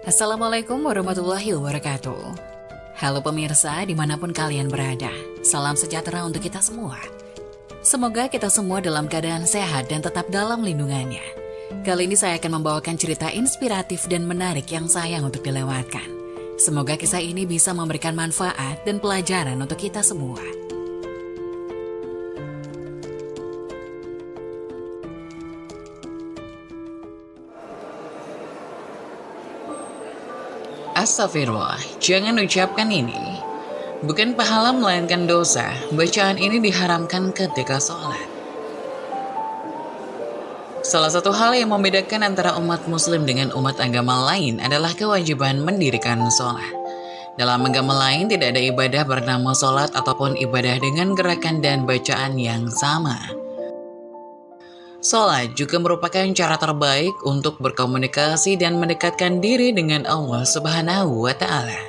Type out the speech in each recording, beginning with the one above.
Assalamualaikum warahmatullahi wabarakatuh. Halo pemirsa dimanapun kalian berada, salam sejahtera untuk kita semua. Semoga kita semua dalam keadaan sehat dan tetap dalam lindungannya. Kali ini saya akan membawakan cerita inspiratif dan menarik yang sayang untuk dilewatkan. Semoga kisah ini bisa memberikan manfaat dan pelajaran untuk kita semua. Astagfirullah, jangan ucapkan ini. Bukan pahala melainkan dosa. Bacaan ini diharamkan ketika sholat. Salah satu hal yang membedakan antara umat muslim dengan umat agama lain adalah kewajiban mendirikan sholat. Dalam agama lain tidak ada ibadah bernama sholat ataupun ibadah dengan gerakan dan bacaan yang sama. Sholat juga merupakan cara terbaik untuk berkomunikasi dan mendekatkan diri dengan Allah Subhanahu wa Ta'ala.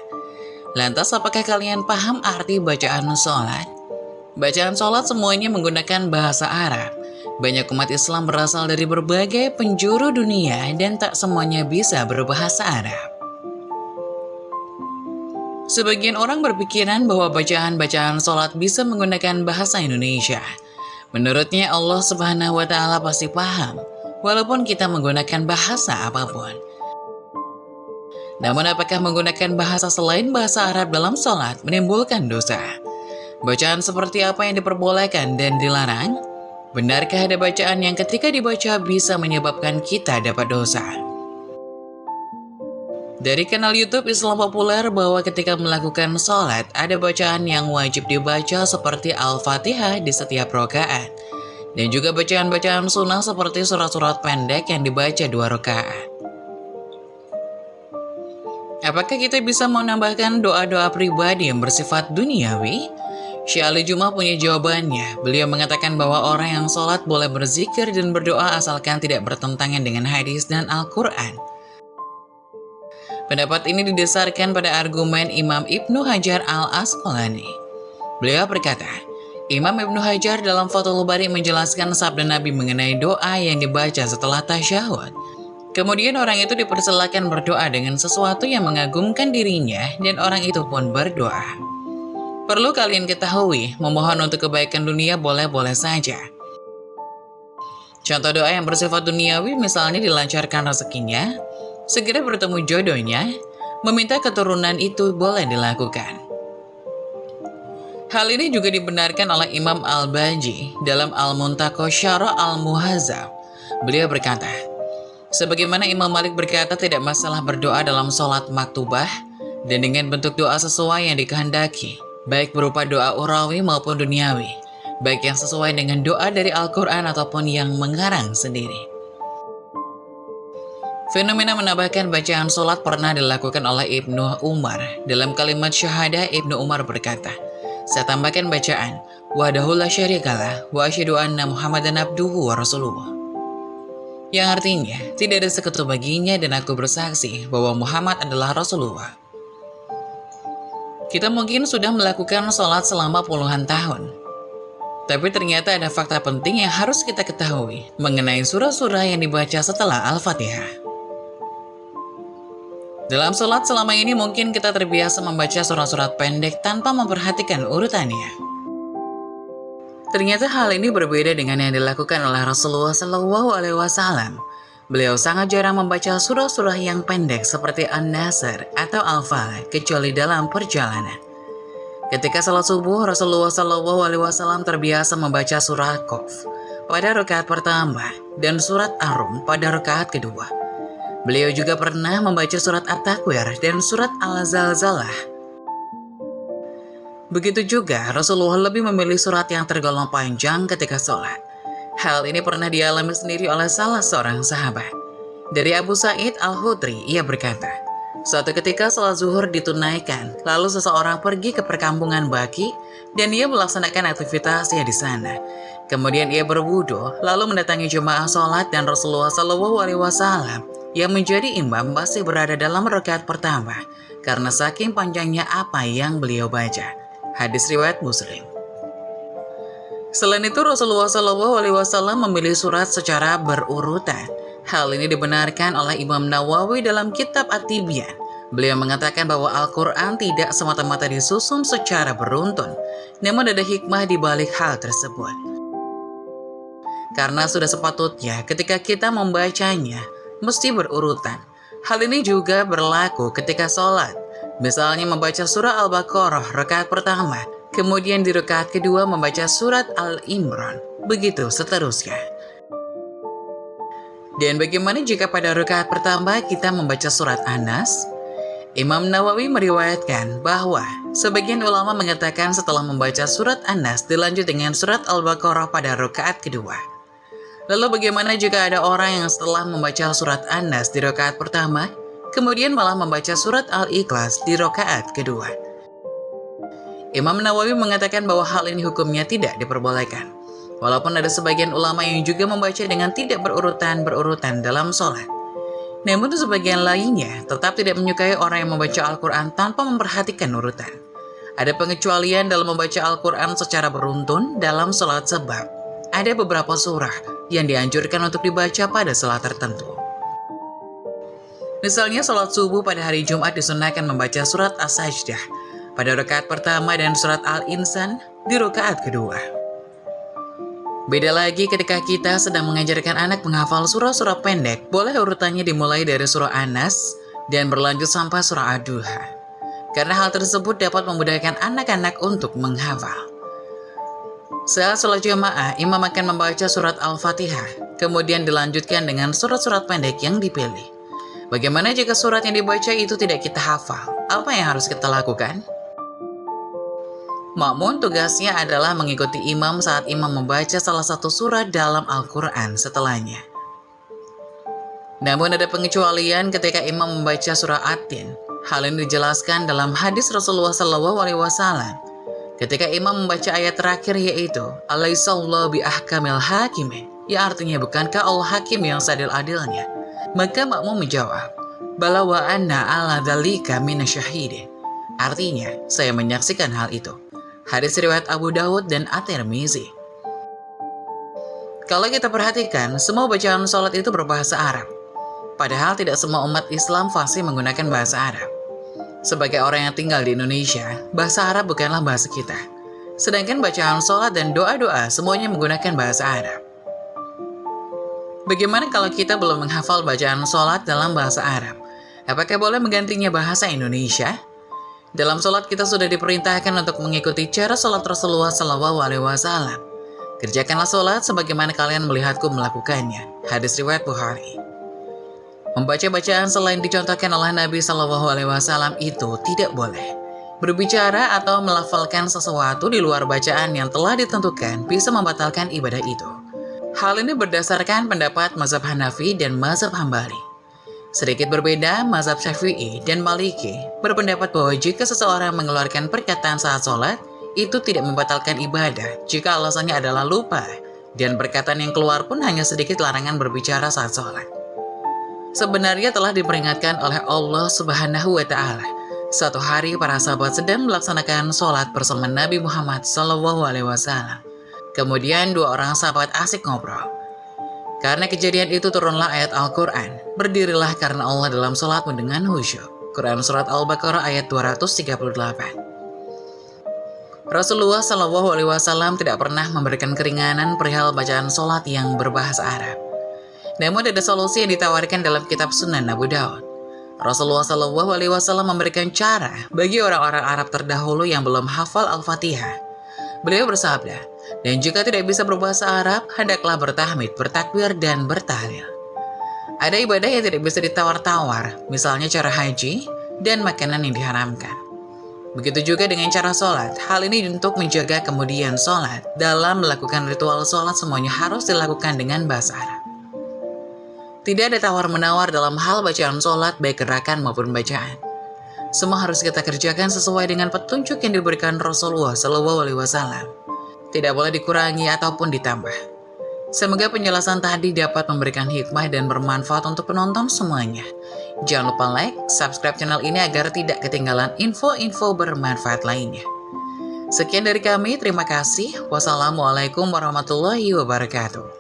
Lantas, apakah kalian paham arti bacaan sholat? Bacaan sholat semuanya menggunakan bahasa Arab. Banyak umat Islam berasal dari berbagai penjuru dunia dan tak semuanya bisa berbahasa Arab. Sebagian orang berpikiran bahwa bacaan-bacaan sholat bisa menggunakan bahasa Indonesia. Menurutnya Allah Subhanahu wa Ta'ala pasti paham, walaupun kita menggunakan bahasa apapun. Namun apakah menggunakan bahasa selain bahasa Arab dalam sholat menimbulkan dosa? Bacaan seperti apa yang diperbolehkan dan dilarang? Benarkah ada bacaan yang ketika dibaca bisa menyebabkan kita dapat dosa? Dari kanal YouTube Islam Populer bahwa ketika melakukan sholat, ada bacaan yang wajib dibaca seperti Al-Fatihah di setiap rakaat. Dan juga bacaan-bacaan sunnah seperti surat-surat pendek yang dibaca 2 rakaat. Apakah kita bisa menambahkan doa-doa pribadi yang bersifat duniawi? Syekh Ali Juma punya jawabannya. Beliau mengatakan bahwa orang yang sholat boleh berzikir dan berdoa asalkan tidak bertentangan dengan hadis dan Al-Quran. Pendapat ini didasarkan pada argumen Imam Ibnu Hajar al-Asqalani. Beliau berkata, Imam Ibnu Hajar dalam Fathul Bari menjelaskan sabda Nabi mengenai doa yang dibaca setelah tasyahud. Kemudian orang itu dipersilakan berdoa dengan sesuatu yang mengagumkan dirinya dan orang itu pun berdoa. Perlu kalian ketahui, memohon untuk kebaikan dunia boleh-boleh saja. Contoh doa yang bersifat duniawi misalnya dilancarkan rezekinya, segera bertemu jodohnya, meminta keturunan itu boleh dilakukan. Hal ini juga dibenarkan oleh Imam Al-Baji dalam Al-Muntaqo Syarah Al-Muhazzab. Beliau berkata, sebagaimana Imam Malik berkata tidak masalah berdoa dalam sholat maktubah dan dengan bentuk doa sesuai yang dikehendaki, baik berupa doa urawi maupun duniawi, baik yang sesuai dengan doa dari Al-Quran ataupun yang mengarang sendiri. Fenomena menambahkan bacaan sholat pernah dilakukan oleh Ibnu Umar. Dalam kalimat syahadah, Ibnu Umar berkata, saya tambahkan bacaan, wahdahu la syarikalah, wa asyhadu anna Muhammadan abduhu wa rasuluh. Yang artinya, tidak ada sekutu baginya dan aku bersaksi bahwa Muhammad adalah Rasulullah. Kita mungkin sudah melakukan sholat selama puluhan tahun. Tapi ternyata ada fakta penting yang harus kita ketahui mengenai surah-surah yang dibaca setelah Al-Fatihah. Dalam sholat selama ini mungkin kita terbiasa membaca surat-surat pendek tanpa memperhatikan urutannya. Ternyata hal ini berbeda dengan yang dilakukan oleh Rasulullah SAW. Beliau sangat jarang membaca surah-surah yang pendek seperti An-Nasr atau Al-Falaq kecuali dalam perjalanan. Ketika salat subuh, Rasulullah SAW terbiasa membaca surah Qaf pada rakaat pertama dan surat Ar-Rum pada rakaat kedua. Beliau juga pernah membaca surat At-Takwir dan surat Al-Zalzalah. Begitu juga Rasulullah lebih memilih surat yang tergolong panjang ketika sholat. Hal ini pernah dialami sendiri oleh salah seorang sahabat. Dari Abu Sa'id Al-Khudri, ia berkata, suatu ketika sholat zuhur ditunaikan, lalu seseorang pergi ke perkampungan Baki dan ia melaksanakan aktivitasnya di sana. Kemudian ia berwudu, lalu mendatangi jemaah sholat dan Rasulullah SAW yang menjadi imam masih berada dalam rakaat pertama karena saking panjangnya apa yang beliau baca. Hadis riwayat Muslim. Selain itu Rasulullah SAW memilih surat secara berurutan. Hal ini dibenarkan oleh Imam Nawawi dalam kitab At-Tibyan. Beliau mengatakan bahwa Al-Quran tidak semata-mata disusun secara beruntun, namun ada hikmah di balik hal tersebut. Karena sudah sepatutnya ketika kita membacanya, mesti berurutan. Hal ini juga berlaku ketika sholat. Misalnya membaca surah Al-Baqarah rakaat pertama, kemudian di rakaat kedua membaca surat Al-Imran, begitu seterusnya. Dan bagaimana jika pada rakaat pertama kita membaca surat An-Nas? Imam Nawawi meriwayatkan bahwa sebagian ulama mengatakan setelah membaca surat An-Nas dilanjut dengan surat Al-Baqarah pada rakaat kedua. Lalu bagaimana jika ada orang yang setelah membaca surat An-Nas di rakaat pertama, kemudian malah membaca surat Al-Ikhlas di rakaat kedua? Imam Nawawi mengatakan bahwa hal ini hukumnya tidak diperbolehkan. Walaupun ada sebagian ulama yang juga membaca dengan tidak berurutan dalam sholat. Namun sebagian lainnya tetap tidak menyukai orang yang membaca Al-Quran tanpa memperhatikan urutan. Ada pengecualian dalam membaca Al-Quran secara beruntun dalam sholat sebab ada beberapa surah yang dianjurkan untuk dibaca pada sholat tertentu. Misalnya sholat subuh pada hari Jumat disunahkan membaca surat As-Sajdah pada rakaat pertama dan surat Al-Insan di rakaat kedua. Beda lagi ketika kita sedang mengajarkan anak menghafal surah-surah pendek, boleh urutannya dimulai dari surah An-Nas dan berlanjut sampai surah Ad-Duha. Karena hal tersebut dapat memudahkan anak-anak untuk menghafal. Saat sholat jamaah, imam akan membaca surat Al-Fatihah, kemudian dilanjutkan dengan surat-surat pendek yang dipilih. Bagaimana jika surat yang dibaca itu tidak kita hafal? Apa yang harus kita lakukan? Makmum tugasnya adalah mengikuti imam saat imam membaca salah satu surat dalam Al-Quran setelahnya. Namun ada pengecualian ketika imam membaca surah At-Tin. Hal ini dijelaskan dalam hadis Rasulullah SAW. Ketika imam membaca ayat terakhir yaitu Alaihissallahu biahkamil hakimin, ya artinya bukankah Allah hakim yang seadil-adilnya? Maka makmum menjawab, Bala wa anna ala dzalika minasyahidin. Artinya, saya menyaksikan hal itu. Hadis riwayat Abu Dawud dan At-Tirmizi. Kalau kita perhatikan, semua bacaan sholat itu berbahasa Arab. Padahal tidak semua umat Islam fasih menggunakan bahasa Arab. Sebagai orang yang tinggal di Indonesia, bahasa Arab bukanlah bahasa kita. Sedangkan bacaan sholat dan doa-doa semuanya menggunakan bahasa Arab. Bagaimana kalau kita belum menghafal bacaan sholat dalam bahasa Arab? Apakah boleh menggantinya bahasa Indonesia? Dalam sholat kita sudah diperintahkan untuk mengikuti cara sholat Rasulullah SAW. Kerjakanlah sholat sebagaimana kalian melihatku melakukannya. Hadis riwayat Bukhari. Membaca bacaan selain dicontohkan oleh Nabi SAW itu tidak boleh. Berbicara atau melafalkan sesuatu di luar bacaan yang telah ditentukan bisa membatalkan ibadah itu. Hal ini berdasarkan pendapat mazhab Hanafi dan mazhab Hambali. Sedikit berbeda, mazhab Syafi'i dan Maliki berpendapat bahwa jika seseorang mengeluarkan perkataan saat sholat, itu tidak membatalkan ibadah jika alasannya adalah lupa, dan perkataan yang keluar pun hanya sedikit larangan berbicara saat sholat. Sebenarnya telah diperingatkan oleh Allah Subhanahu wa Ta'ala. Suatu hari para sahabat sedang melaksanakan sholat bersama Nabi Muhammad SAW. Kemudian dua orang sahabat asik ngobrol. Karena kejadian itu turunlah ayat Al-Quran, berdirilah karena Allah dalam sholatmu dengan khusyuk. Quran Surat Al-Baqarah ayat 238. Rasulullah SAW tidak pernah memberikan keringanan perihal bacaan sholat yang berbahasa Arab. Namun ada solusi yang ditawarkan dalam kitab Sunan Abu Dawud. Rasulullah SAW memberikan cara bagi orang-orang Arab terdahulu yang belum hafal Al-Fatihah. Beliau bersabda, dan jika tidak bisa berbahasa Arab, hendaklah bertahmid, bertakbir, dan bertahlil. Ada ibadah yang tidak bisa ditawar-tawar, misalnya cara haji dan makanan yang diharamkan. Begitu juga dengan cara sholat. Hal ini untuk menjaga kemudian sholat. Dalam melakukan ritual sholat, semuanya harus dilakukan dengan bahasa Arab. Tidak ada tawar-menawar dalam hal bacaan sholat, baik gerakan maupun bacaan. Semua harus kita kerjakan sesuai dengan petunjuk yang diberikan Rasulullah SAW. Tidak boleh dikurangi ataupun ditambah. Semoga penjelasan tadi dapat memberikan hikmah dan bermanfaat untuk penonton semuanya. Jangan lupa like, subscribe channel ini agar tidak ketinggalan info-info bermanfaat lainnya. Sekian dari kami, terima kasih. Wassalamualaikum warahmatullahi wabarakatuh.